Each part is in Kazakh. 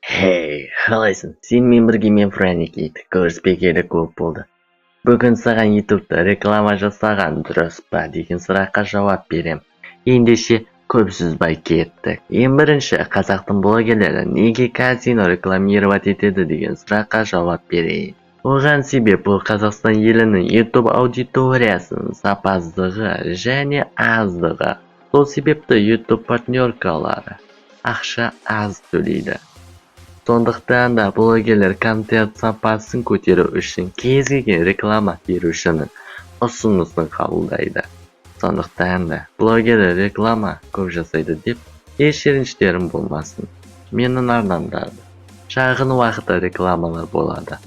Hey, қалайсың? Сенімен бірге мен Франики көріспегелі көп болды. Бүгін саған ютубта реклама жасаған дұрыс па деген сұраққа жауап берем. Ендеше көп сөзбай кеттік. Ең бірінші, қазақтың блогерлері неге казино рекламировать етеді деген сұраққа жауап берейін. Оған себеп бұл Қазақстан елінің ютуб аудиториясының сапаздығы және аздығы. Сол себепті ютуб партнеркалары ақша аз төлейді. Сондықтан да блогерлер контент сапасын көтеру үшін кез келген реклама берушінің ұсынысын қабылдайды. Сондықтан да блогерлер реклама көп жасайды деп еш реніштерің болмасын. Менің арнамда шағын уақытта рекламалар болады.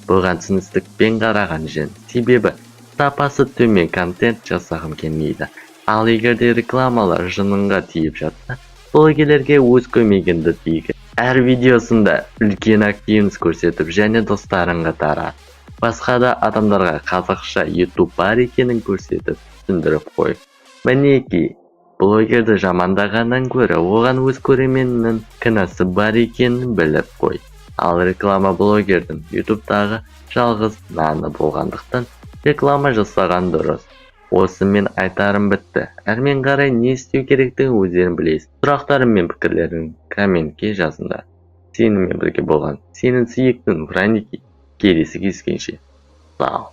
Бұған түсіністікпен қараған жөн, себебі сапасы төмен контент жасағым келмейді. Ал егерде рекламалар жыныңға тиіп жатса, блогерлерге өз көмегіңді тигіз. Әр видеосында үлкен активность көрсетіп және достарыңға тарат. Басқа да адамдарға қазақша YouTube бар екенін көрсетіп түсіндіріп қой. Мінеки, блогерді жамандағаннан гөрі оған өз көрерменінің кінәсі бар екенін біліп қой. Ал реклама блогердің YouTube'дағы жалғыз наны болғандықтан реклама жасаған дұрыс. Осымен айтарым бітті. Әрмен қарай не істеу керектігін өздерің білесіз. Сұрақтарың мен пікірлерін комментке жазыңдар. Сенімен бірге болған сенің сүйіктің Франики. Келесі кездескенше. Сау.